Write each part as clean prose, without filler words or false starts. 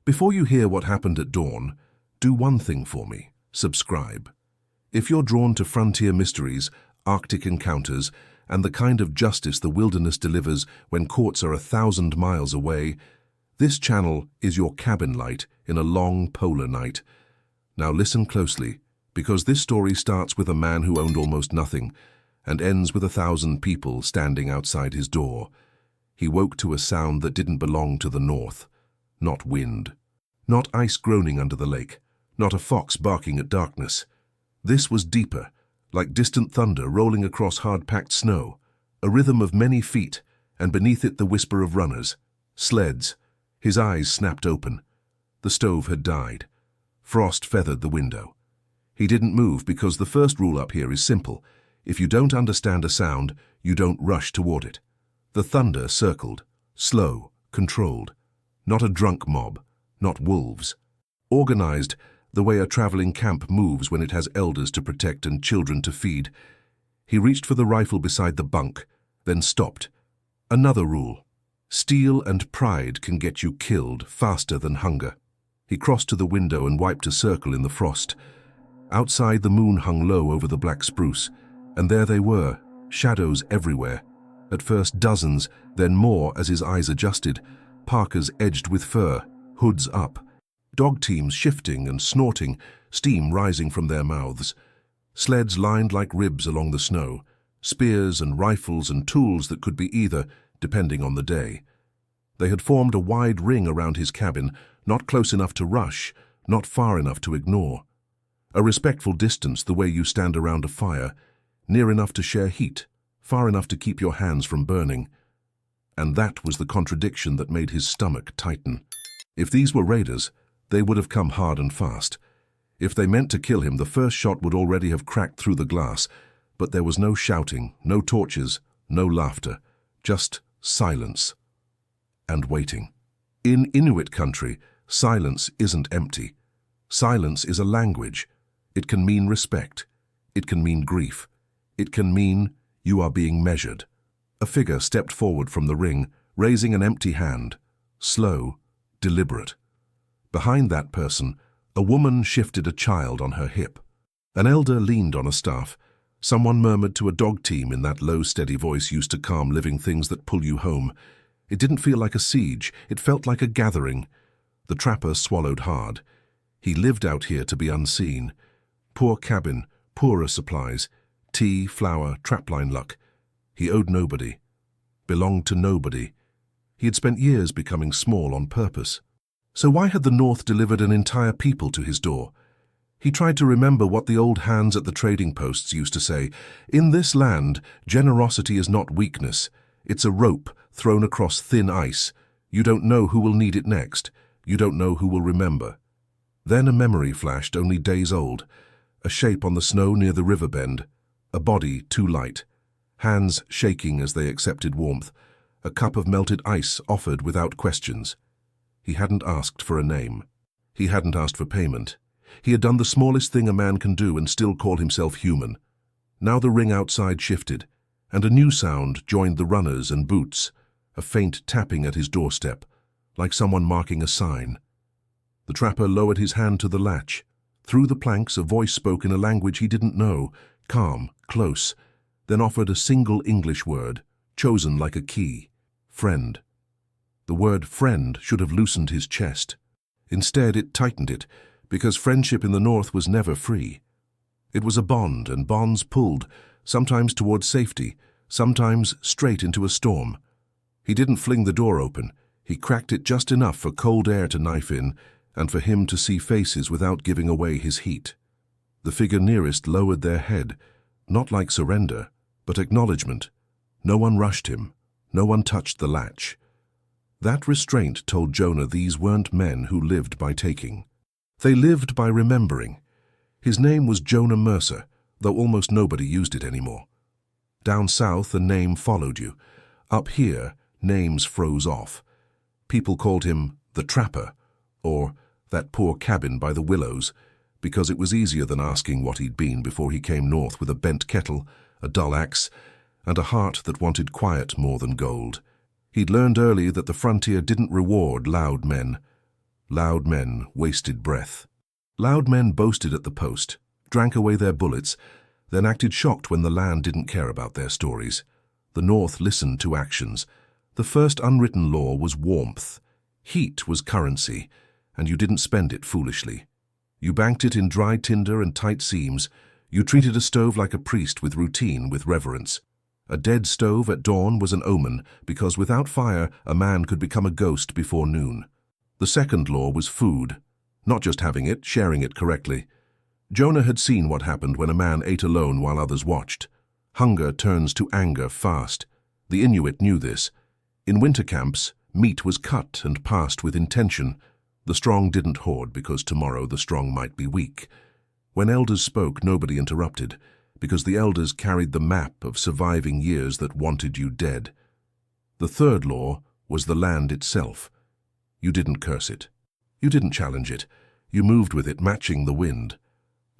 Before you hear what happened at dawn, do one thing for me: subscribe. If you're drawn to frontier mysteries, Arctic encounters, and the kind of justice the wilderness delivers when courts are 1,000 miles away, this channel is your cabin light in a long polar night. Now listen closely, because this story starts with a man who owned almost nothing and ends with 1,000 people standing outside his door. He woke to a sound that didn't belong to the north. Not wind. Not ice groaning under the lake. Not a fox barking at darkness. This was deeper, like distant thunder rolling across hard-packed snow, a rhythm of many feet, and beneath it the whisper of runners. Sleds. His eyes snapped open. The stove had died. Frost feathered the window. He didn't move because the first rule up here is simple. If you don't understand a sound, you don't rush toward it. The thunder circled, slow, controlled. Not a drunk mob, not wolves. Organized, the way a traveling camp moves when it has elders to protect and children to feed. He reached for the rifle beside the bunk, then stopped. Another rule: steel and pride can get you killed faster than hunger. He crossed to the window and wiped a circle in the frost. Outside, the moon hung low over the black spruce, and there they were, shadows everywhere. At first dozens, then more as his eyes adjusted, parkas edged with fur, hoods up. Dog teams shifting and snorting, steam rising from their mouths. Sleds lined like ribs along the snow, spears and rifles and tools that could be either, depending on the day. They had formed a wide ring around his cabin, not close enough to rush, not far enough to ignore. A respectful distance the way you stand around a fire, near enough to share heat, far enough to keep your hands from burning. And that was the contradiction that made his stomach tighten. If these were raiders, they would have come hard and fast. If they meant to kill him, the first shot would already have cracked through the glass. But there was no shouting, no torches, no laughter, just silence and waiting. In Inuit country, silence isn't empty. Silence is a language. It can mean respect. It can mean grief. It can mean you are being measured. A figure stepped forward from the ring, raising an empty hand, slow, deliberate. Behind that person, a woman shifted a child on her hip. An elder leaned on a staff. Someone murmured to a dog team in that low, steady voice used to calm living things that pull you home. It didn't feel like a siege. It felt like a gathering. The trapper swallowed hard. He lived out here to be unseen. Poor cabin, poorer supplies, tea, flour, trapline luck. He owed nobody, belonged to nobody. He had spent years becoming small on purpose. So why had the North delivered an entire people to his door? He tried to remember what the old hands at the trading posts used to say. In this land, generosity is not weakness. It's a rope thrown across thin ice. You don't know who will need it next. You don't know who will remember. Then a memory flashed, only days old. A shape on the snow near the river bend. A body too light. Hands shaking as they accepted warmth. A cup of melted ice offered without questions. He hadn't asked for a name. He hadn't asked for payment. He had done the smallest thing a man can do and still call himself human. Now the ring outside shifted, and a new sound joined the runners and boots, a faint tapping at his doorstep, like someone marking a sign. The trapper lowered his hand to the latch. Through the planks, a voice spoke in a language he didn't know, calm, close, then offered a single English word, chosen like a key: friend. The word friend should have loosened his chest. Instead, it tightened it, because friendship in the North was never free. It was a bond, and bonds pulled, sometimes towards safety, sometimes straight into a storm. He didn't fling the door open. He cracked it just enough for cold air to knife in, and for him to see faces without giving away his heat. The figure nearest lowered their head, not like surrender, but acknowledgement. No one rushed him. No one touched the latch. That restraint told Jonah these weren't men who lived by taking. They lived by remembering. His name was Jonah Mercer, though almost nobody used it anymore. Down south, a name followed you. Up here, names froze off. People called him the Trapper, or that poor cabin by the willows, because it was easier than asking what he'd been before he came north with a bent kettle, a dull axe, and a heart that wanted quiet more than gold. He'd learned early that the frontier didn't reward loud men. Loud men wasted breath. Loud men boasted at the post, drank away their bullets, then acted shocked when the land didn't care about their stories. The North listened to actions. The first unwritten law was warmth. Heat was currency, and you didn't spend it foolishly. You banked it in dry tinder and tight seams. You treated a stove like a priest, with routine, with reverence. A dead stove at dawn was an omen, because without fire, a man could become a ghost before noon. The second law was food. Not just having it, sharing it correctly. Jonah had seen what happened when a man ate alone while others watched. Hunger turns to anger fast. The Inuit knew this. In winter camps, meat was cut and passed with intention. The strong didn't hoard because tomorrow the strong might be weak. When elders spoke, nobody interrupted, because the elders carried the map of surviving years that wanted you dead. The third law was the land itself. You didn't curse it. You didn't challenge it. You moved with it, matching the wind.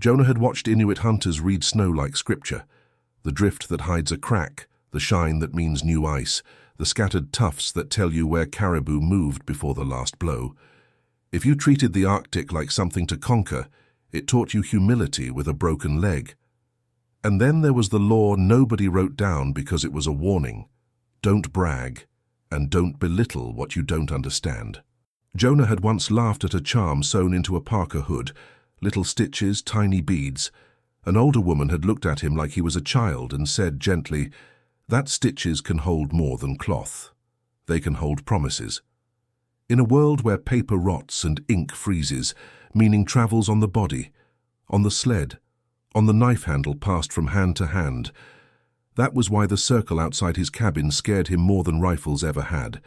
Jonah had watched Inuit hunters read snow like scripture. The drift that hides a crack, the shine that means new ice, the scattered tufts that tell you where caribou moved before the last blow. If you treated the Arctic like something to conquer, it taught you humility with a broken leg. And then there was the law nobody wrote down because it was a warning. Don't brag, and don't belittle what you don't understand. Jonah had once laughed at a charm sewn into a parka hood, little stitches, tiny beads. An older woman had looked at him like he was a child and said gently, "That stitches can hold more than cloth. They can hold promises." In a world where paper rots and ink freezes, meaning travels on the body, on the sled, on the knife handle passed from hand to hand. That was why the circle outside his cabin scared him more than rifles ever had.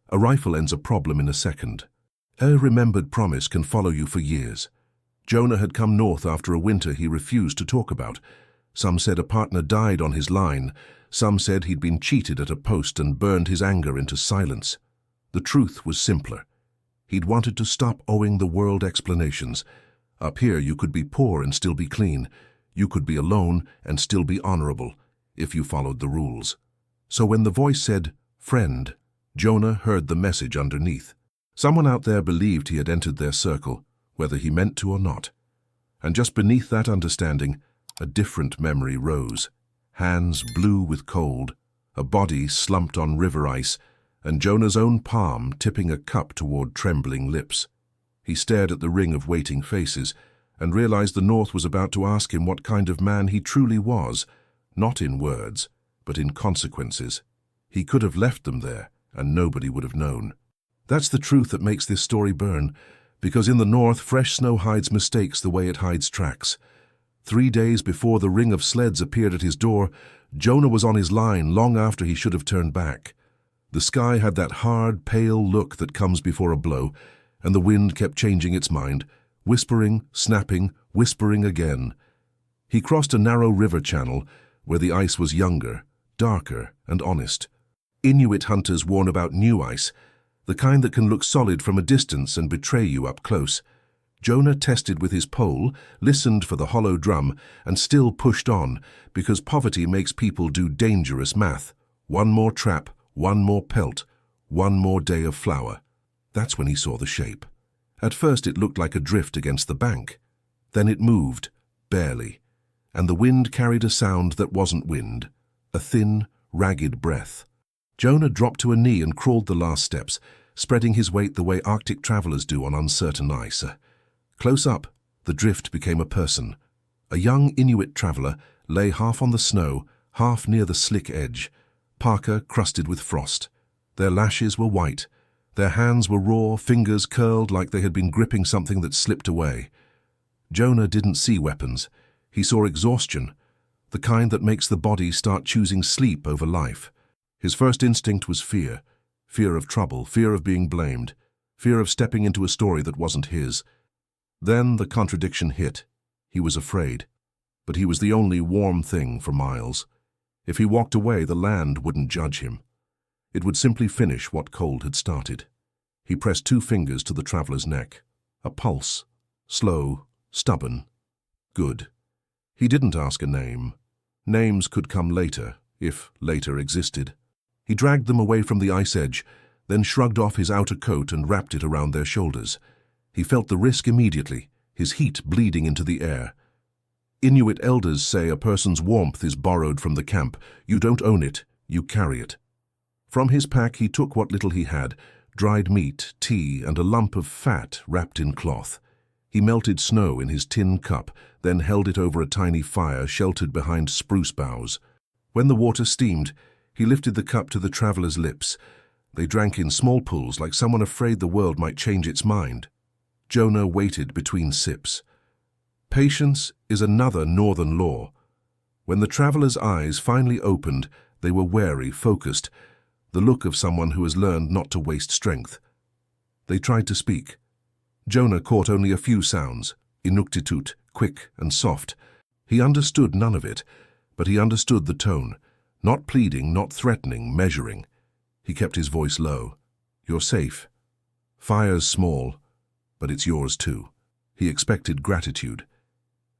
A rifle ends a problem in a second. A remembered promise can follow you for years. Jonah had come north after a winter he refused to talk about. Some said a partner died on his line. Some said he'd been cheated at a post and burned his anger into silence. The truth was simpler. He'd wanted to stop owing the world explanations. Up here you could be poor and still be clean. You could be alone and still be honorable, if you followed the rules. So when the voice said, "Friend," Jonah heard the message underneath. Someone out there believed he had entered their circle, whether he meant to or not. And just beneath that understanding, a different memory rose. Hands blue with cold, a body slumped on river ice, and Jonah's own palm tipping a cup toward trembling lips. He stared at the ring of waiting faces and realized the North was about to ask him what kind of man he truly was, not in words, but in consequences. He could have left them there, and nobody would have known. That's the truth that makes this story burn, because in the North, fresh snow hides mistakes the way it hides tracks. 3 days before the ring of sleds appeared at his door, Jonah was on his line long after he should have turned back. The sky had that hard, pale look that comes before a blow, and the wind kept changing its mind, whispering, snapping, whispering again. He crossed a narrow river channel where the ice was younger, darker, and honest. Inuit hunters warn about new ice, the kind that can look solid from a distance and betray you up close. Jonah tested with his pole, listened for the hollow drum, and still pushed on, because poverty makes people do dangerous math. One more trap, one more pelt, one more day of flour. That's when he saw the shape. At first it looked like a drift against the bank. Then it moved, barely, and the wind carried a sound that wasn't wind, a thin, ragged breath. Jonah dropped to a knee and crawled the last steps, spreading his weight the way Arctic travelers do on uncertain ice. Close up, the drift became a person. A young Inuit traveler lay half on the snow, half near the slick edge, parka crusted with frost. Their lashes were white. Their hands were raw, fingers curled like they had been gripping something that slipped away. Jonah didn't see weapons. He saw exhaustion, the kind that makes the body start choosing sleep over life. His first instinct was fear. Fear of trouble, fear of being blamed, fear of stepping into a story that wasn't his. Then the contradiction hit. He was afraid. But he was the only warm thing for miles. If he walked away, the land wouldn't judge him. It would simply finish what cold had started. He pressed 2 fingers to the traveler's neck. A pulse. Slow, stubborn. Good. He didn't ask a name. Names could come later, if later existed. He dragged them away from the ice edge, then shrugged off his outer coat and wrapped it around their shoulders. He felt the risk immediately, his heat bleeding into the air. Inuit elders say a person's warmth is borrowed from the camp. You don't own it, you carry it. From his pack he took what little he had, dried meat, tea, and a lump of fat wrapped in cloth. He melted snow in his tin cup, then held it over a tiny fire sheltered behind spruce boughs. When the water steamed, he lifted the cup to the travelers' lips. They drank in small pulls like someone afraid the world might change its mind. Jonah waited between sips. Patience is another northern law. When the travelers' eyes finally opened, they were wary, focused, the look of someone who has learned not to waste strength. They tried to speak. Jonah caught only a few sounds, inuktitut, quick and soft. He understood none of it, but he understood the tone, not pleading, not threatening, measuring. He kept his voice low. You're safe. Fire's small, but it's yours too. He expected gratitude.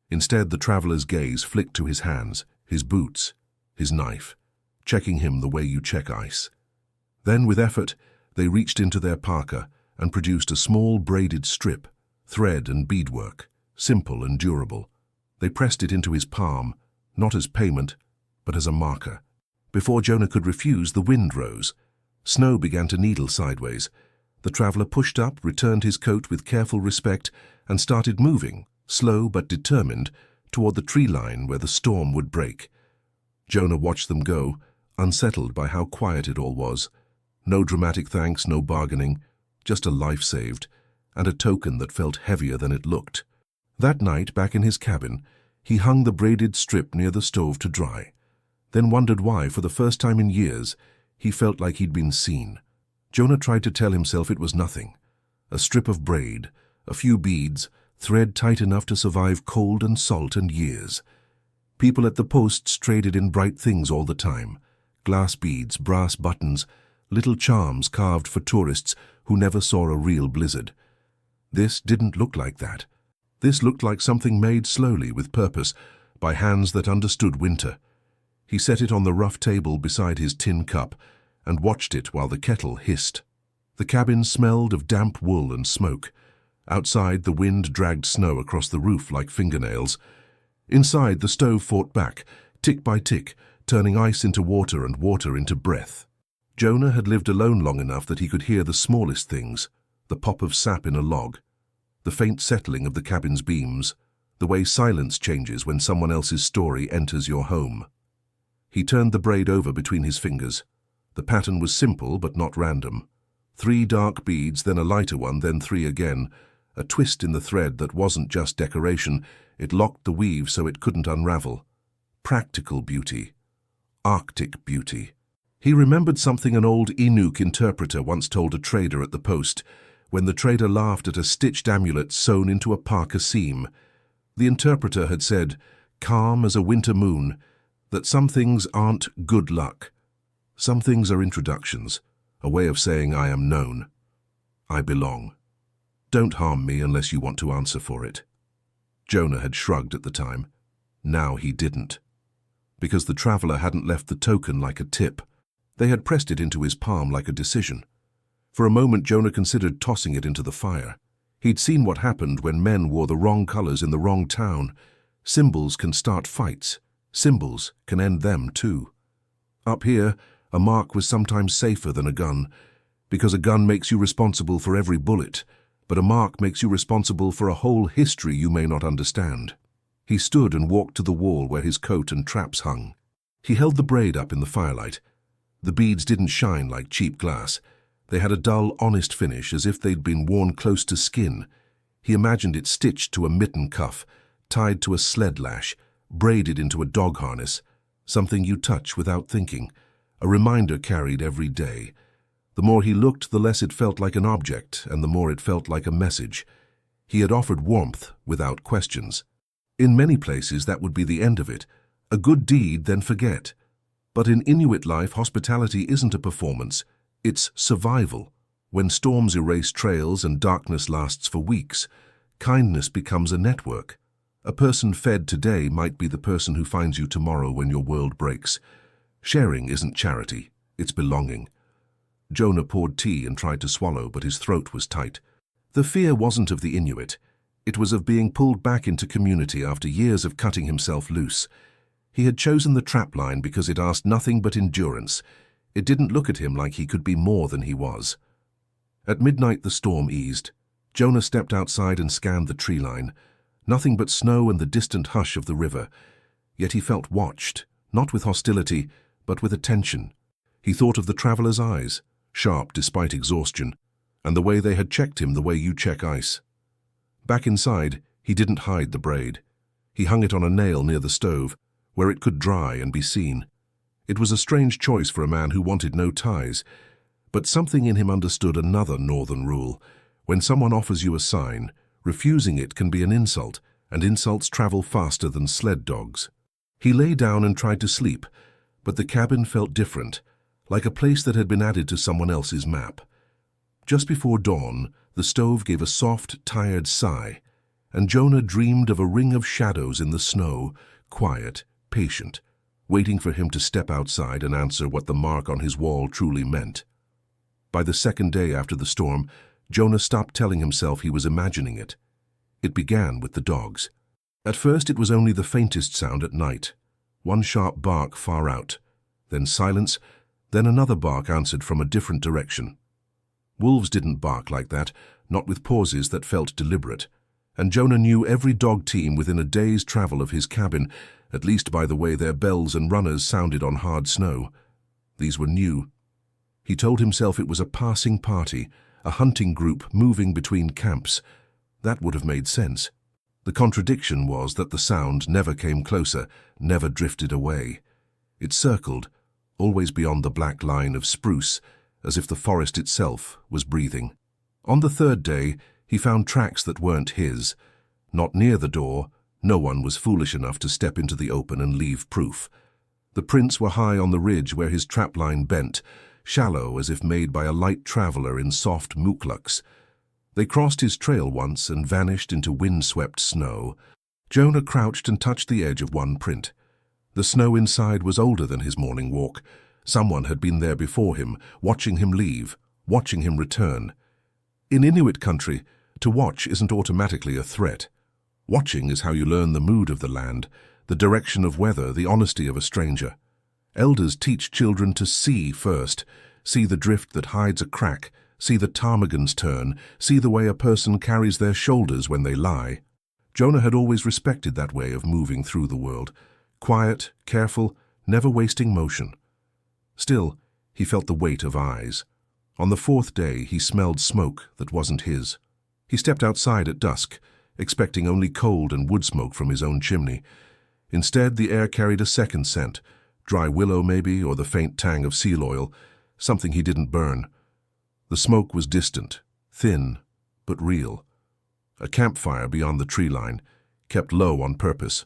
Instead, the traveler's gaze flicked to his hands, his boots, his knife, checking him the way you check ice. Then, with effort, they reached into their parka and produced a small braided strip, thread and beadwork, simple and durable. They pressed it into his palm, not as payment, but as a marker. Before Jonah could refuse, the wind rose. Snow began to needle sideways. The traveler pushed up, returned his coat with careful respect, and started moving, slow but determined, toward the tree line where the storm would break. Jonah watched them go, unsettled by how quiet it all was. No dramatic thanks, no bargaining, just a life saved, and a token that felt heavier than it looked. That night, back in his cabin, he hung the braided strip near the stove to dry, then wondered why, for the first time in years, he felt like he'd been seen. Jonah tried to tell himself it was nothing. A strip of braid, a few beads, thread tight enough to survive cold and salt and years. People at the posts traded in bright things all the time. Glass beads, brass buttons, little charms carved for tourists who never saw a real blizzard. This didn't look like that. This looked like something made slowly with purpose, by hands that understood winter. He set it on the rough table beside his tin cup and watched it while the kettle hissed. The cabin smelled of damp wool and smoke. Outside, the wind dragged snow across the roof like fingernails. Inside, the stove fought back, tick by tick, turning ice into water and water into breath. Jonah had lived alone long enough that he could hear the smallest things, the pop of sap in a log, the faint settling of the cabin's beams, the way silence changes when someone else's story enters your home. He turned the braid over between his fingers. The pattern was simple but not random. 3 dark beads, then a lighter one, then 3 again. A twist in the thread that wasn't just decoration, it locked the weave so it couldn't unravel. Practical beauty. Arctic beauty. He remembered something an old Inuit interpreter once told a trader at the post, when the trader laughed at a stitched amulet sewn into a parka seam. The interpreter had said, calm as a winter moon, that some things aren't good luck. Some things are introductions, a way of saying I am known. I belong. Don't harm me unless you want to answer for it. Jonah had shrugged at the time. Now he didn't. Because the traveler hadn't left the token like a tip. They had pressed it into his palm like a decision. For a moment, Jonah considered tossing it into the fire. He'd seen what happened when men wore the wrong colors in the wrong town. Symbols can start fights. Symbols can end them too. Up here, a mark was sometimes safer than a gun, because a gun makes you responsible for every bullet, but a mark makes you responsible for a whole history you may not understand. He stood and walked to the wall where his coat and traps hung. He held the braid up in the firelight. The beads didn't shine like cheap glass. They had a dull, honest finish, as if they'd been worn close to skin. He imagined it stitched to a mitten cuff, tied to a sled lash, braided into a dog harness, something you touch without thinking, a reminder carried every day. The more he looked, the less it felt like an object, and the more it felt like a message. He had offered warmth without questions. In many places, that would be the end of it. A good deed, then forget. But in Inuit life, hospitality isn't a performance. It's survival. When storms erase trails and darkness lasts for weeks, kindness becomes a network. A person fed today might be the person who finds you tomorrow when your world breaks. Sharing isn't charity, it's belonging. Jonah poured tea and tried to swallow, but his throat was tight. The fear wasn't of the Inuit. It was of being pulled back into community after years of cutting himself loose. He had chosen the trapline because it asked nothing but endurance. It didn't look at him like he could be more than he was. At midnight the storm eased. Jonah stepped outside and scanned the tree line. Nothing but snow and the distant hush of the river. Yet he felt watched, not with hostility, but with attention. He thought of the traveler's eyes, sharp despite exhaustion, and the way they had checked him the way you check ice. Back inside, he didn't hide the braid. He hung it on a nail near the stove, where it could dry and be seen. It was a strange choice for a man who wanted no ties, but something in him understood another northern rule. When someone offers you a sign, refusing it can be an insult, and insults travel faster than sled dogs. He lay down and tried to sleep, but the cabin felt different, like a place that had been added to someone else's map. Just before dawn, the stove gave a soft, tired sigh, and Jonah dreamed of a ring of shadows in the snow, quiet, patient, waiting for him to step outside and answer what the mark on his wall truly meant. By the second day after the storm, Jonah stopped telling himself he was imagining it. It began with the dogs. At first it was only the faintest sound at night, one sharp bark far out, then silence, then another bark answered from a different direction. Wolves didn't bark like that, not with pauses that felt deliberate, and Jonah knew every dog team within a day's travel of his cabin, at least by the way their bells and runners sounded on hard snow. These were new. He told himself it was a passing party, a hunting group moving between camps. That would have made sense. The contradiction was that the sound never came closer, never drifted away. It circled, always beyond the black line of spruce, as if the forest itself was breathing. On the third day, he found tracks that weren't his. Not near the door, no one was foolish enough to step into the open and leave proof. The prints were high on the ridge where his trapline bent, shallow as if made by a light traveler in soft muklux. They crossed his trail once and vanished into wind-swept snow. Jonah crouched and touched the edge of one print. The snow inside was older than his morning walk. Someone had been there before him, watching him leave, watching him return. In Inuit country, to watch isn't automatically a threat. Watching is how you learn the mood of the land, the direction of weather, the honesty of a stranger. Elders teach children to see first, see the drift that hides a crack, see the ptarmigan's turn, see the way a person carries their shoulders when they lie. Jonah had always respected that way of moving through the world, quiet, careful, never wasting motion. Still, he felt the weight of eyes. On the fourth day, he smelled smoke that wasn't his. He stepped outside at dusk, expecting only cold and wood smoke from his own chimney. Instead, the air carried a second scent, dry willow maybe, or the faint tang of seal oil, something he didn't burn. The smoke was distant, thin, but real. A campfire beyond the tree line, kept low on purpose.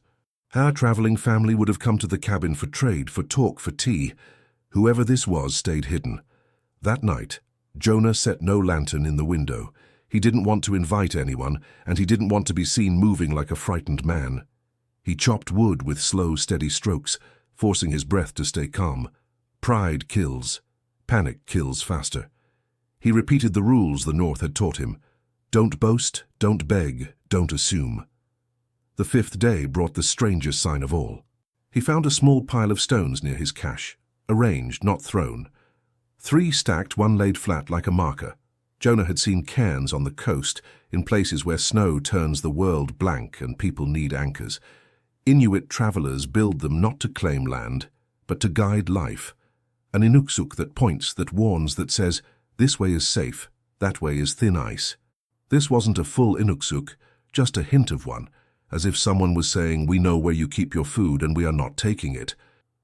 Our traveling family would have come to the cabin for trade, for talk, for tea. Whoever this was stayed hidden. That night, Jonah set no lantern in the window. He didn't want to invite anyone, and he didn't want to be seen moving like a frightened man. He chopped wood with slow, steady strokes, forcing his breath to stay calm. Pride kills. Panic kills faster. He repeated the rules the North had taught him. Don't boast, don't beg, don't assume. The fifth day brought the strangest sign of all. He found a small pile of stones near his cache, arranged, not thrown. 3 stacked, 1 laid flat like a marker. Jonah had seen cairns on the coast, in places where snow turns the world blank and people need anchors. Inuit travelers build them not to claim land, but to guide life. An inuksuk that points, that warns, that says, this way is safe, that way is thin ice. This wasn't a full inuksuk, just a hint of one, as if someone was saying, we know where you keep your food and we are not taking it.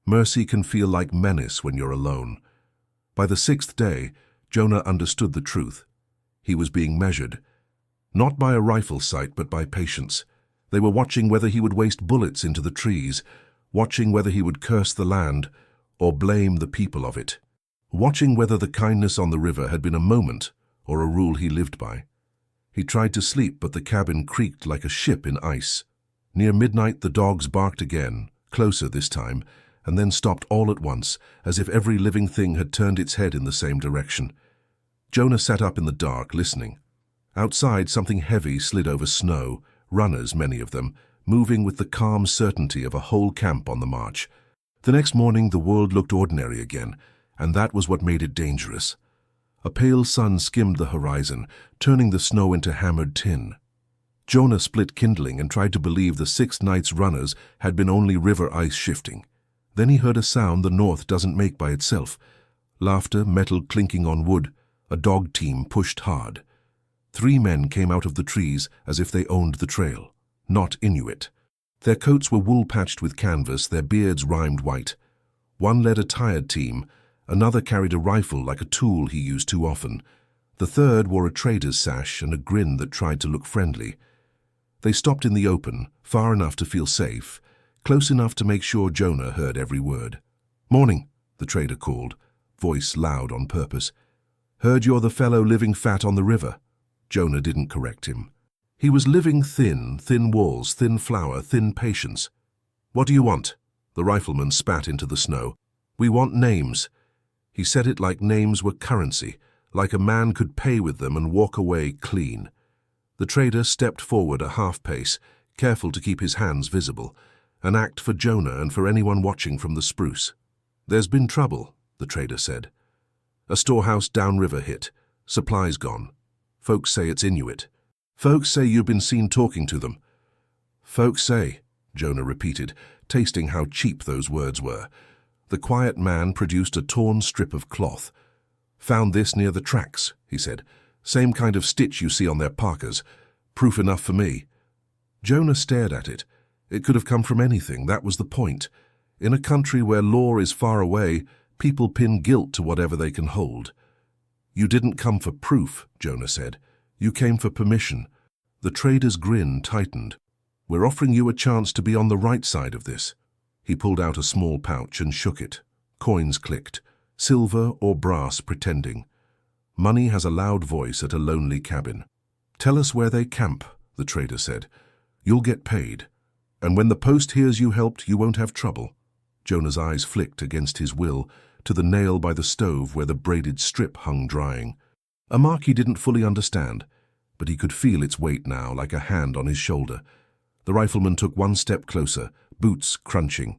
Mercy can feel like menace when you're alone. By the 6th day, Jonah understood the truth. He was being measured, not by a rifle sight but by patience. They were watching whether he would waste bullets into the trees, watching whether he would curse the land or blame the people of it, watching whether the kindness on the river had been a moment or a rule he lived by. He tried to sleep, but the cabin creaked like a ship in ice. Near midnight the dogs barked again, closer this time, and then stopped all at once, as if every living thing had turned its head in the same direction. Jonah sat up in the dark, listening. Outside, something heavy slid over snow, runners, many of them, moving with the calm certainty of a whole camp on the march. The next morning, the world looked ordinary again, and that was what made it dangerous. A pale sun skimmed the horizon, turning the snow into hammered tin. Jonah split kindling and tried to believe the 6 nights' runners had been only river ice shifting. Then he heard a sound the north doesn't make by itself. Laughter, metal clinking on wood. A dog team pushed hard. 3 men came out of the trees as if they owned the trail. Not Inuit. Their coats were wool-patched with canvas, their beards rimed white. One led a tired team, another carried a rifle like a tool he used too often. The third wore a trader's sash and a grin that tried to look friendly. They stopped in the open, far enough to feel safe, close enough to make sure Jonah heard every word. "Morning," the trader called, voice loud on purpose. "Heard you're the fellow living fat on the river." Jonah didn't correct him. He was living thin, thin walls, thin flour, thin patience. "What do you want?" The rifleman spat into the snow. "We want names." He said it like names were currency, like a man could pay with them and walk away clean. The trader stepped forward a half-pace, careful to keep his hands visible, an act for Jonah and for anyone watching from the spruce. "There's been trouble," the trader said. "A storehouse downriver hit. Supplies gone. Folks say it's Inuit. Folks say you've been seen talking to them." "Folks say," Jonah repeated, tasting how cheap those words were. The quiet man produced a torn strip of cloth. "Found this near the tracks," he said. "Same kind of stitch you see on their parkas. Proof enough for me." Jonah stared at it. It could have come from anything, that was the point. In a country where law is far away, people pin guilt to whatever they can hold. "You didn't come for proof," Jonah said. "You came for permission." The trader's grin tightened. "We're offering you a chance to be on the right side of this." He pulled out a small pouch and shook it. Coins clicked, silver or brass pretending. Money has a loud voice at a lonely cabin. "Tell us where they camp," the trader said. "You'll get paid. And when the post hears you helped, you won't have trouble." Jonah's eyes flicked against his will to the nail by the stove where the braided strip hung drying. A mark he didn't fully understand, but he could feel its weight now like a hand on his shoulder. The rifleman took one step closer, boots crunching.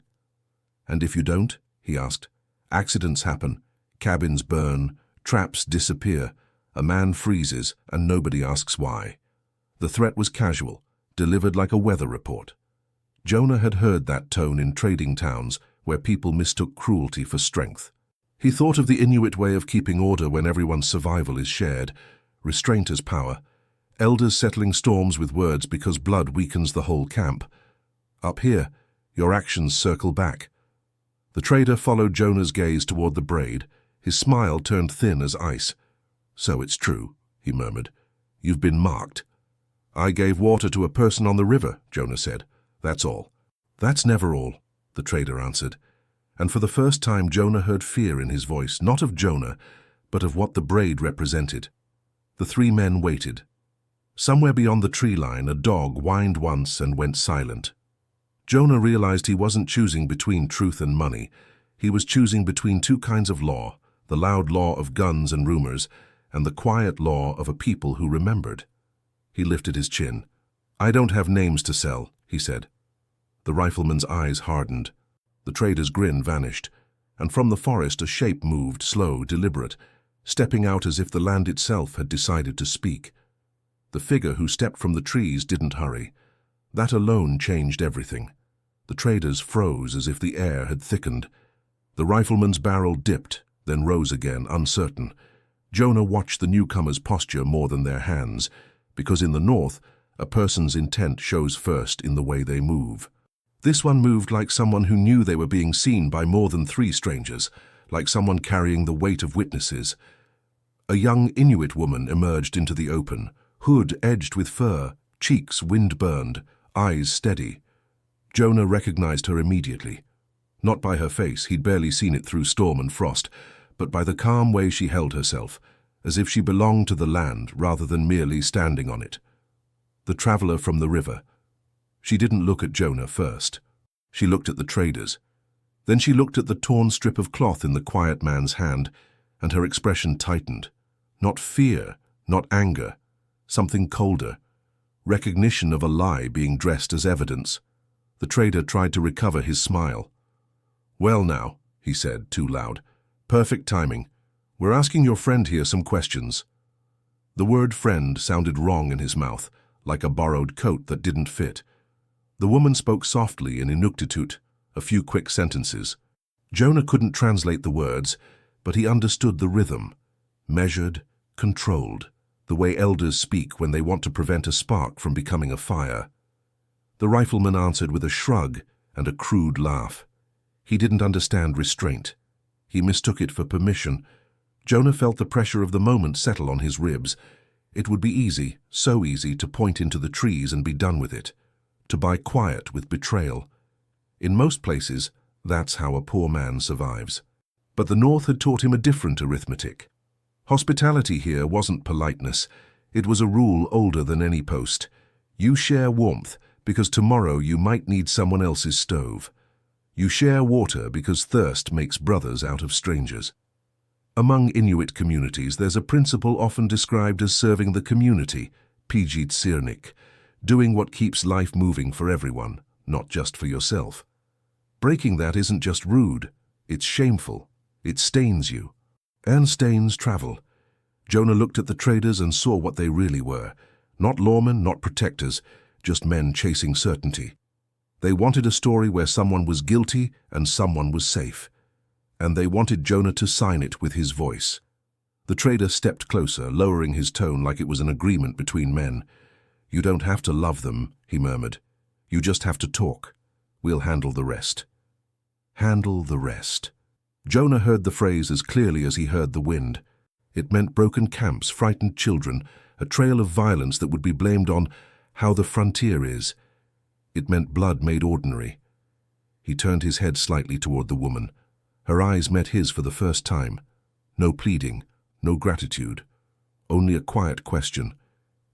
"And if you don't?" he asked. "Accidents happen, cabins burn, traps disappear, a man freezes, and nobody asks why." The threat was casual, delivered like a weather report. Jonah had heard that tone in trading towns where people mistook cruelty for strength. He thought of the Inuit way of keeping order when everyone's survival is shared, restraint as power, elders settling storms with words because blood weakens the whole camp. Up here, your actions circle back. The trader followed Jonah's gaze toward the braid. His smile turned thin as ice. "So it's true," he murmured. "You've been marked." "I gave water to a person on the river," Jonah said. "That's all." "That's never all," the trader answered. And for the first time Jonah heard fear in his voice, not of Jonah, but of what the braid represented. The 3 men waited. Somewhere beyond the tree line, a dog whined once and went silent. Jonah realized he wasn't choosing between truth and money. He was choosing between 2 kinds of law, the loud law of guns and rumors, and the quiet law of a people who remembered. He lifted his chin. "I don't have names to sell," he said. The rifleman's eyes hardened. The trader's grin vanished, and from the forest a shape moved, slow, deliberate, stepping out as if the land itself had decided to speak. The figure who stepped from the trees didn't hurry. That alone changed everything. The traders froze as if the air had thickened. The rifleman's barrel dipped, then rose again, uncertain. Jonah watched the newcomer's posture more than their hands, because in the north, a person's intent shows first in the way they move. This one moved like someone who knew they were being seen by more than 3 strangers, like someone carrying the weight of witnesses. A young Inuit woman emerged into the open, hood edged with fur, cheeks wind-burned, eyes steady. Jonah recognized her immediately. Not by her face, he'd barely seen it through storm and frost, but by the calm way she held herself, as if she belonged to the land rather than merely standing on it. The traveler from the river. She didn't look at Jonah first. She looked at the traders. Then she looked at the torn strip of cloth in the quiet man's hand, and her expression tightened. Not fear, not anger, something colder. Recognition of a lie being dressed as evidence. The trader tried to recover his smile. "Well now," he said, too loud. "Perfect timing. We're asking your friend here some questions." The word friend sounded wrong in his mouth, like a borrowed coat that didn't fit. The woman spoke softly in Inuktitut, a few quick sentences. Jonah couldn't translate the words, but he understood the rhythm. Measured, controlled, the way elders speak when they want to prevent a spark from becoming a fire. The rifleman answered with a shrug and a crude laugh. He didn't understand restraint. He mistook it for permission. Jonah felt the pressure of the moment settle on his ribs. It would be easy, so easy, to point into the trees and be done with it, to buy quiet with betrayal. In most places, that's how a poor man survives. But the North had taught him a different arithmetic. Hospitality here wasn't politeness. It was a rule older than any post. You share warmth because tomorrow you might need someone else's stove. You share water because thirst makes brothers out of strangers. Among Inuit communities, there's a principle often described as serving the community, pijit sirnik, doing what keeps life moving for everyone, not just for yourself. Breaking that isn't just rude, it's shameful. It stains you. And stains travel. Jonah looked at the traders and saw what they really were. Not lawmen, not protectors, just men chasing certainty. They wanted a story where someone was guilty and someone was safe. And they wanted Jonah to sign it with his voice. The trader stepped closer, lowering his tone like it was an agreement between men. "You don't have to love them," he murmured. "You just have to talk. We'll handle the rest." Handle the rest. Jonah heard the phrase as clearly as he heard the wind. It meant broken camps, frightened children, a trail of violence that would be blamed on how the frontier is. It meant blood made ordinary. He turned his head slightly toward the woman. Her eyes met his for the first time. No pleading, no gratitude. Only a quiet question.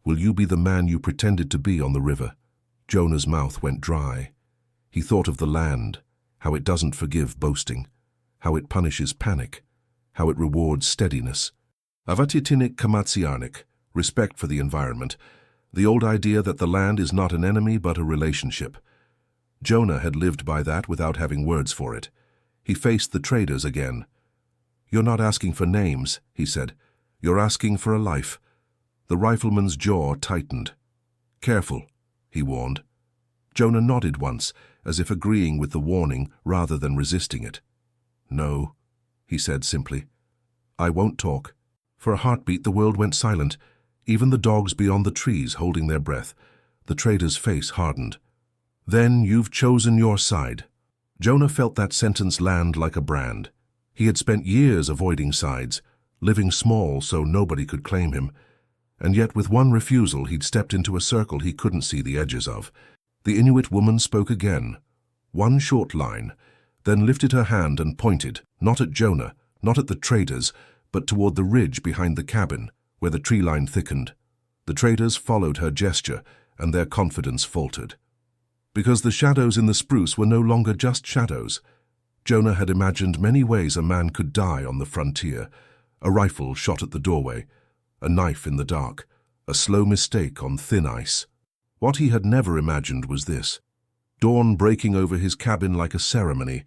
"Will you be the man you pretended to be on the river?" Jonah's mouth went dry. He thought of the land, how it doesn't forgive boasting, how it punishes panic, how it rewards steadiness. Avatitinik kamatsiarnik, respect for the environment, the old idea that the land is not an enemy but a relationship. Jonah had lived by that without having words for it. He faced the traders again. "You're not asking for names," he said. "You're asking for a life." The rifleman's jaw tightened. "Careful," he warned. Jonah nodded once, as if agreeing with the warning rather than resisting it. "No," he said simply. "I won't talk." For a heartbeat the world went silent, even the dogs beyond the trees holding their breath. The trader's face hardened. "Then you've chosen your side." Jonah felt that sentence land like a brand. He had spent years avoiding sides, living small so nobody could claim him. And yet with one refusal he'd stepped into a circle he couldn't see the edges of. The Inuit woman spoke again. One short line, then lifted her hand and pointed, not at Jonah, not at the traders, but toward the ridge behind the cabin, where the tree line thickened. The traders followed her gesture, and their confidence faltered. Because the shadows in the spruce were no longer just shadows. Jonah had imagined many ways a man could die on the frontier. A rifle shot at the doorway, a knife in the dark, a slow mistake on thin ice. What he had never imagined was this: dawn breaking over his cabin like a ceremony,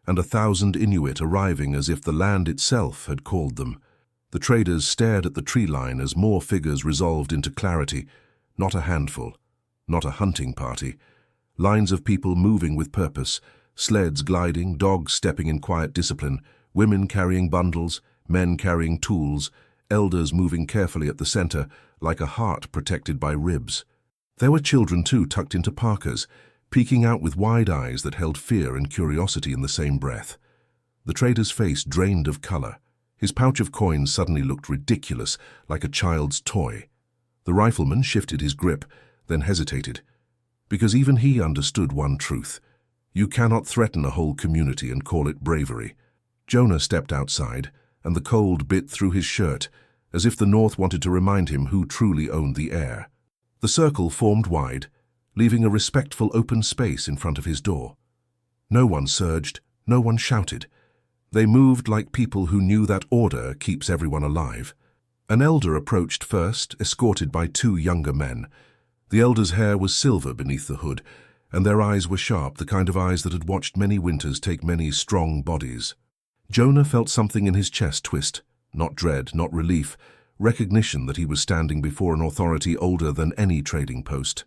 and 1,000 Inuit arriving as if the land itself had called them. The traders stared at the tree line as more figures resolved into clarity, not a handful, not a hunting party. Lines of people moving with purpose, sleds gliding, dogs stepping in quiet discipline, women carrying bundles, men carrying tools, elders moving carefully at the center, like a heart protected by ribs. There were children too, tucked into parkas, peeking out with wide eyes that held fear and curiosity in the same breath. The trader's face drained of color. His pouch of coins suddenly looked ridiculous, like a child's toy. The rifleman shifted his grip, then hesitated. Because even he understood one truth. You cannot threaten a whole community and call it bravery. Jonah stepped outside, and the cold bit through his shirt, as if the North wanted to remind him who truly owned the air. The circle formed wide, leaving a respectful open space in front of his door. No one surged, No one shouted. They moved like people who knew that order keeps everyone alive. An elder approached first, escorted by two younger men. The elder's hair was silver beneath the hood, and their eyes were sharp, the kind of eyes that had watched many winters take many strong bodies. Jonah felt something in his chest twist, not dread, not relief, recognition that he was standing before an authority older than any trading post.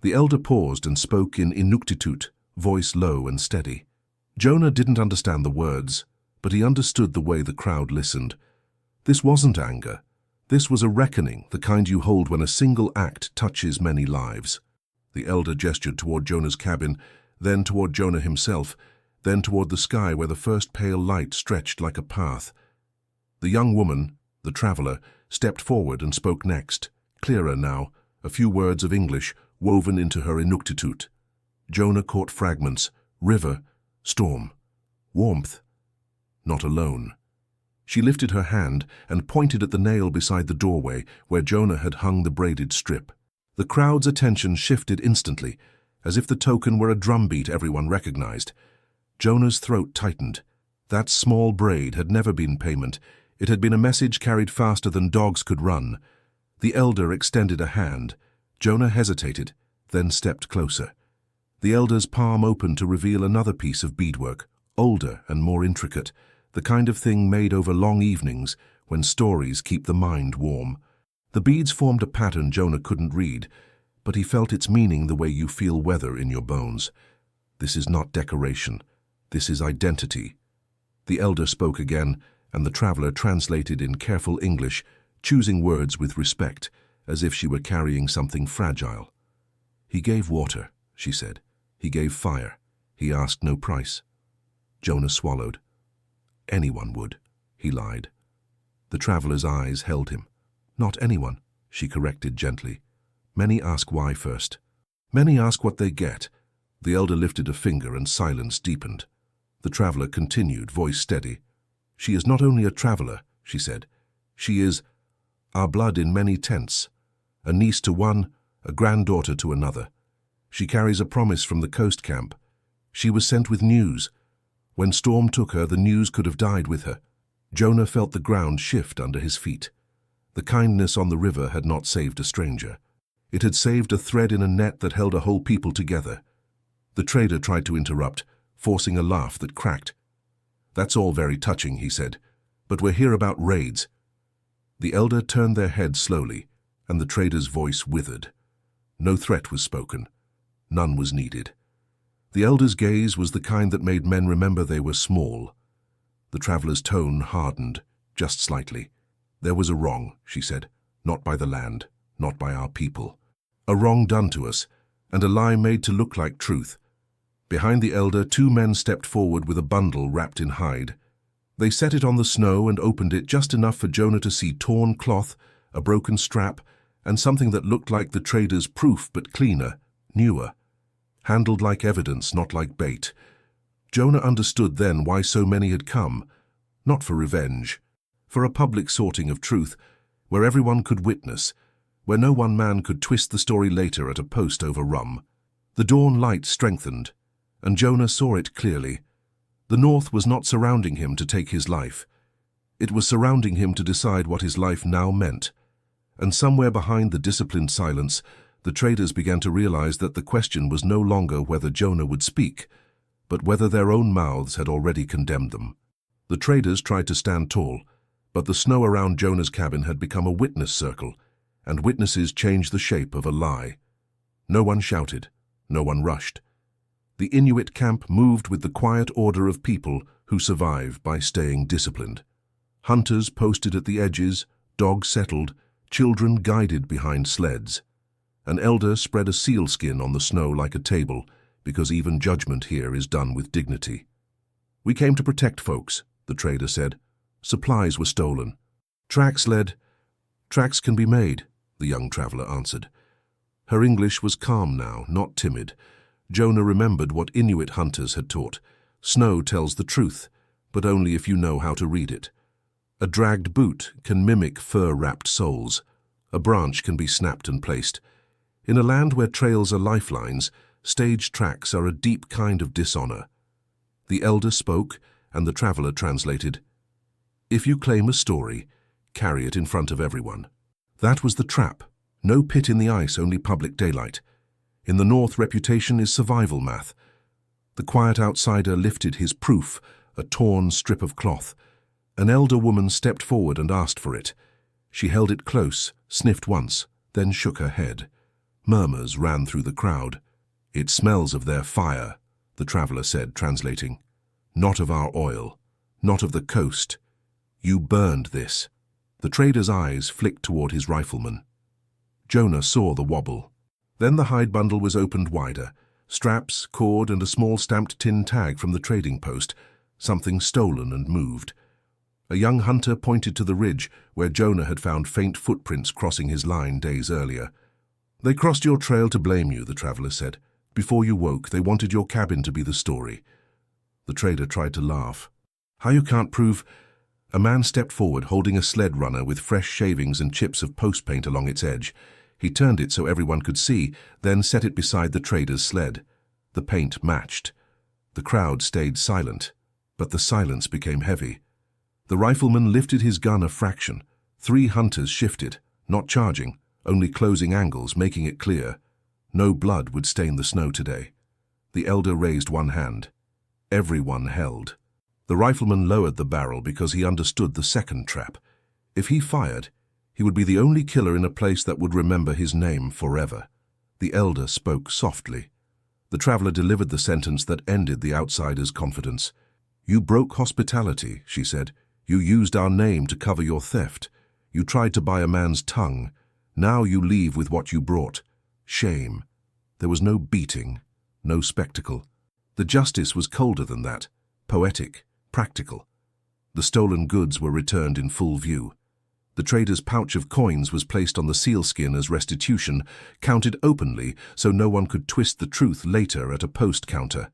The elder paused and spoke in Inuktitut, voice low and steady. Jonah didn't understand the words, but he understood the way the crowd listened. This wasn't anger. This was a reckoning, the kind you hold when a single act touches many lives. The elder gestured toward Jonah's cabin, then toward Jonah himself, then toward the sky where the first pale light stretched like a path. The young woman, the traveler, stepped forward and spoke next, clearer now, a few words of English woven into her Inuktitut. Jonah caught fragments: river, storm, warmth, not alone. She lifted her hand and pointed at the nail beside the doorway where Jonah had hung the braided strip. The crowd's attention shifted instantly, as if the token were a drumbeat everyone recognized. Jonah's throat tightened. That small braid had never been payment. It had been a message carried faster than dogs could run. The elder extended a hand. Jonah hesitated, then stepped closer. The elder's palm opened to reveal another piece of beadwork, older and more intricate, the kind of thing made over long evenings when stories keep the mind warm. The beads formed a pattern Jonah couldn't read, but he felt its meaning the way you feel weather in your bones. This is not decoration. This is identity. The elder spoke again, and the traveler translated in careful English, choosing words with respect, as if she were carrying something fragile. He gave water, she said. He gave fire. He asked no price. Jonah swallowed. Anyone would, he lied. The traveler's eyes held him. Not anyone, she corrected gently. Many ask why first. Many ask what they get. The elder lifted a finger and silence deepened. The traveler continued, voice steady. She is not only a traveler, she said. She is our blood in many tents, a niece to one, a granddaughter to another. She carries a promise from the coast camp. She was sent with news. When storm took her, the news could have died with her. Jonah felt the ground shift under his feet. The kindness on the river had not saved a stranger. It had saved a thread in a net that held a whole people together. The trader tried to interrupt, forcing a laugh that cracked. That's all very touching, he said, but we're here about raids. The elder turned their head slowly, and the trader's voice withered. No threat was spoken. None was needed. The elder's gaze was the kind that made men remember they were small. The traveler's tone hardened, just slightly. There was a wrong, she said, not by the land, not by our people. A wrong done to us, and a lie made to look like truth. Behind the elder, two men stepped forward with a bundle wrapped in hide. They set it on the snow and opened it just enough for Jonah to see torn cloth, a broken strap, and something that looked like the trader's proof but cleaner, newer. Handled like evidence, not like bait. Jonah understood then why so many had come, not for revenge, for a public sorting of truth, where everyone could witness, where no one man could twist the story later at a post over rum. The dawn light strengthened, and Jonah saw it clearly. The North was not surrounding him to take his life. It was surrounding him to decide what his life now meant. And somewhere behind the disciplined silence, the traders began to realize that the question was no longer whether Jonah would speak, but whether their own mouths had already condemned them. The traders tried to stand tall, but the snow around Jonah's cabin had become a witness circle, and witnesses changed the shape of a lie. No one shouted, no one rushed. The Inuit camp moved with the quiet order of people who survive by staying disciplined. Hunters posted at the edges, dogs settled, children guided behind sleds. An elder spread a sealskin on the snow like a table, because even judgment here is done with dignity. We came to protect folks, the trader said. Supplies were stolen. Tracks can be made, the young traveler answered. Her English was calm now, not timid. Jonah remembered what Inuit hunters had taught. Snow tells the truth, but only if you know how to read it. A dragged boot can mimic fur-wrapped soles. A branch can be snapped and placed. In a land where trails are lifelines, staged tracks are a deep kind of dishonor. The elder spoke, and the traveler translated. If you claim a story, carry it in front of everyone. That was the trap. No pit in the ice, only public daylight. In the north, reputation is survival math. The quiet outsider lifted his proof, a torn strip of cloth. An elder woman stepped forward and asked for it. She held it close, sniffed once, then shook her head. Murmurs ran through the crowd. It smells of their fire, the traveler said, translating. Not of our oil, not of the coast. You burned this. The trader's eyes flicked toward his rifleman. Jonah saw the wobble. Then the hide bundle was opened wider. Straps, cord, and a small stamped tin tag from the trading post. Something stolen and moved. A young hunter pointed to the ridge where Jonah had found faint footprints crossing his line days earlier. They crossed your trail to blame you, the traveler said. Before you woke, they wanted your cabin to be the story. The trader tried to laugh. How you can't prove... A man stepped forward, holding a sled runner with fresh shavings and chips of post paint along its edge. He turned it so everyone could see, then set it beside the trader's sled. The paint matched. The crowd stayed silent, but the silence became heavy. The rifleman lifted his gun a fraction. 3 hunters shifted, not charging, only closing angles, making it clear. No blood would stain the snow today. The elder raised one hand. Everyone held. The rifleman lowered the barrel because he understood the second trap. If he fired, he would be the only killer in a place that would remember his name forever. The elder spoke softly. The traveler delivered the sentence that ended the outsider's confidence. You broke hospitality, she said. You used our name to cover your theft. You tried to buy a man's tongue. Now you leave with what you brought. Shame. There was no beating, no spectacle. The justice was colder than that, poetic, practical. The stolen goods were returned in full view. The trader's pouch of coins was placed on the sealskin as restitution, counted openly so no one could twist the truth later at a post counter.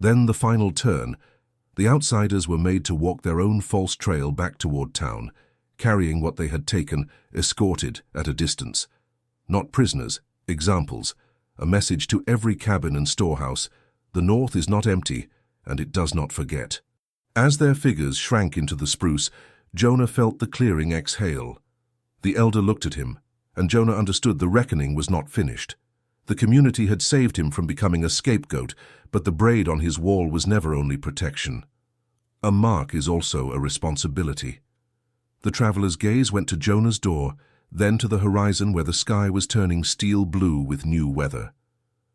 Then the final turn. The outsiders were made to walk their own false trail back toward town, carrying what they had taken, escorted at a distance. Not prisoners, examples, a message to every cabin and storehouse. The north is not empty, and it does not forget. As their figures shrank into the spruce, Jonah felt the clearing exhale. The elder looked at him, and Jonah understood the reckoning was not finished. The community had saved him from becoming a scapegoat, but the braid on his wall was never only protection. A mark is also a responsibility. The traveler's gaze went to Jonah's door, then to the horizon where the sky was turning steel blue with new weather.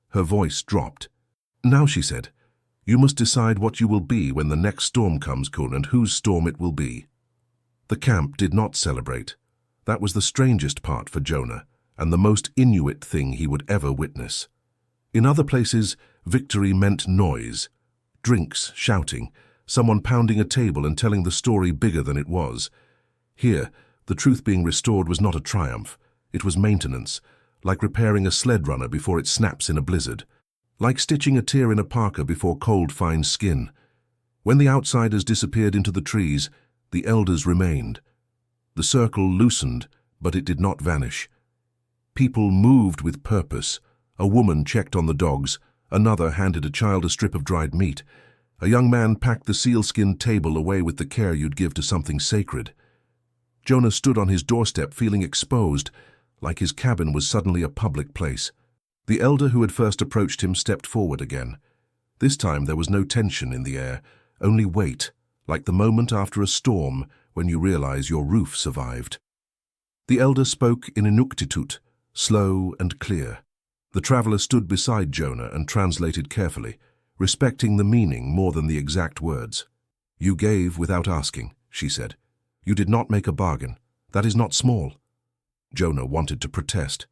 Her voice dropped. Now, she said, you must decide what you will be when the next storm comes, Kun, and whose storm it will be. The camp did not celebrate. That was the strangest part for Jonah, and the most Inuit thing he would ever witness. In other places, victory meant noise. Drinks, shouting, someone pounding a table and telling the story bigger than it was. Here, the truth being restored was not a triumph. It was maintenance, like repairing a sled runner before it snaps in a blizzard. Like stitching a tear in a parka before cold finds skin. When the outsiders disappeared into the trees, the elders remained. The circle loosened, but it did not vanish. People moved with purpose. A woman checked on the dogs. Another handed a child a strip of dried meat. A young man packed the sealskin table away with the care you'd give to something sacred. Jonah stood on his doorstep feeling exposed, like his cabin was suddenly a public place. The elder who had first approached him stepped forward again. This time there was no tension in the air, only weight, like the moment after a storm when you realize your roof survived. The elder spoke in Inuktitut, slow and clear. The traveler stood beside Jonah and translated carefully, respecting the meaning more than the exact words. You gave without asking, she said. You did not make a bargain. That is not small. Jonah wanted to protest.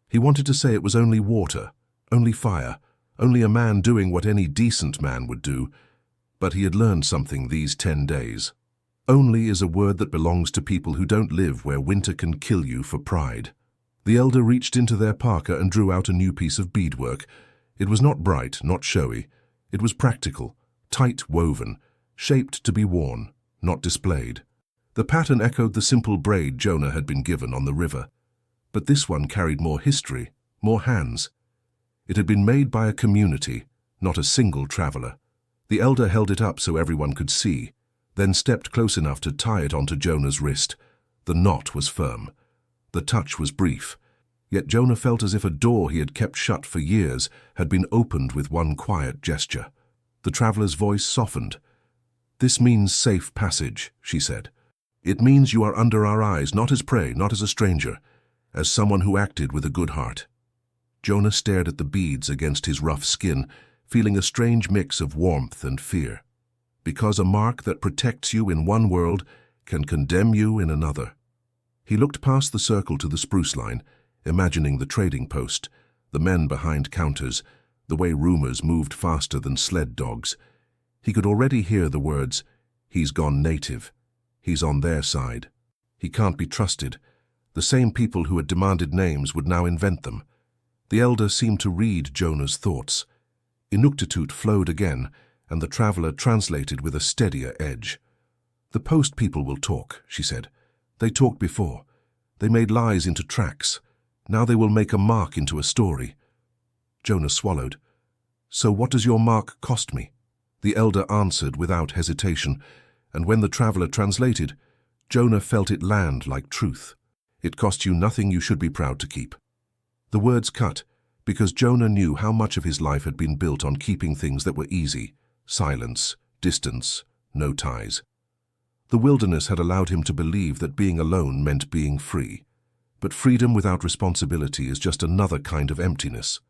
He wanted to say it was only water, only fire, only a man doing what any decent man would do, but he had learned something these 10 days. Only is a word that belongs to people who don't live where winter can kill you for pride. The elder reached into their parka and drew out a new piece of beadwork. It was not bright, not showy. It was practical, tight woven, shaped to be worn, not displayed. The pattern echoed the simple braid Jonah had been given on the river. But this one carried more history, more hands. It had been made by a community, not a single traveler. The elder held it up so everyone could see, then stepped close enough to tie it onto Jonah's wrist. The knot was firm. The touch was brief, yet Jonah felt as if a door he had kept shut for years had been opened with one quiet gesture. The traveler's voice softened. "This means safe passage," she said. "It means you are under our eyes, not as prey, not as a stranger, as someone who acted with a good heart." Jonah stared at the beads against his rough skin, feeling a strange mix of warmth and fear. Because a mark that protects you in one world can condemn you in another. He looked past the circle to the spruce line, imagining the trading post, the men behind counters, the way rumors moved faster than sled dogs. He could already hear the words, "He's gone native. He's on their side. He can't be trusted." The same people who had demanded names would now invent them. The elder seemed to read Jonah's thoughts. Inuktitut flowed again, and the traveler translated with a steadier edge. "The post people will talk," she said. "They talked before. They made lies into tracks. Now they will make a mark into a story." Jonah swallowed. "So what does your mark cost me?" The elder answered without hesitation, and when the traveler translated, Jonah felt it land like truth. "It costs you nothing you should be proud to keep." The words cut, because Jonah knew how much of his life had been built on keeping things that were easy: silence, distance, no ties. The wilderness had allowed him to believe that being alone meant being free. But freedom without responsibility is just another kind of emptiness.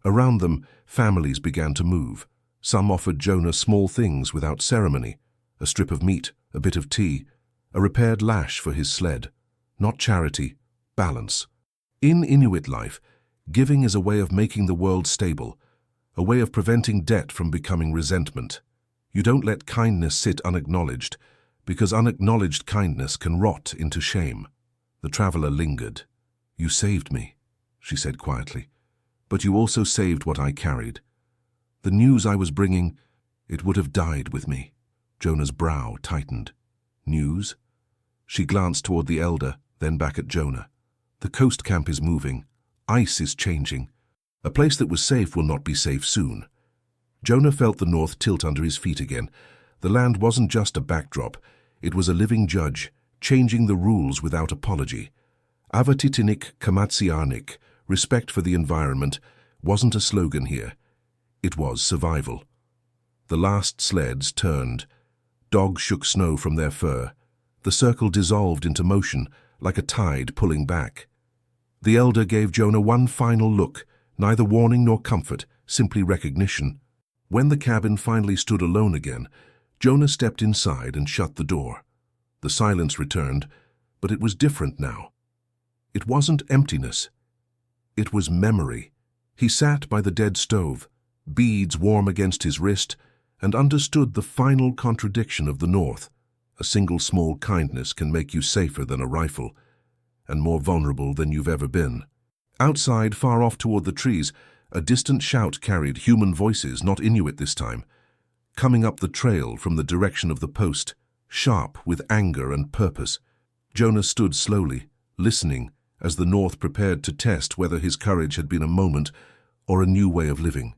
Around them, families began to move. Some offered Jonah small things without ceremony: a strip of meat, a bit of tea, a repaired lash for his sled. Not charity, balance. In Inuit life, giving is a way of making the world stable, a way of preventing debt from becoming resentment. You don't let kindness sit unacknowledged, because unacknowledged kindness can rot into shame. The traveler lingered. "You saved me," she said quietly, "but you also saved what I carried. The news I was bringing, it would have died with me." Jonah's brow tightened. "News?" She glanced toward the elder, then back at Jonah. "The coast camp is moving. Ice is changing. A place that was safe will not be safe soon." Jonah felt the north tilt under his feet again. The land wasn't just a backdrop. It was a living judge, changing the rules without apology. Avatitinik kamatsiarnik, respect for the environment, wasn't a slogan here. It was survival. The last sleds turned. Dogs shook snow from their fur. The circle dissolved into motion, like a tide pulling back. The elder gave Jonah one final look, neither warning nor comfort, simply recognition. When the cabin finally stood alone again, Jonah stepped inside and shut the door. The silence returned, but it was different now. It wasn't emptiness. It was memory. He sat by the dead stove, beads warm against his wrist, and understood the final contradiction of the North. A single small kindness can make you safer than a rifle, and more vulnerable than you've ever been. Outside, far off toward the trees, a distant shout carried human voices, not Inuit this time, coming up the trail from the direction of the post, sharp with anger and purpose. Jonah stood slowly, listening, as the North prepared to test whether his courage had been a moment or a new way of living.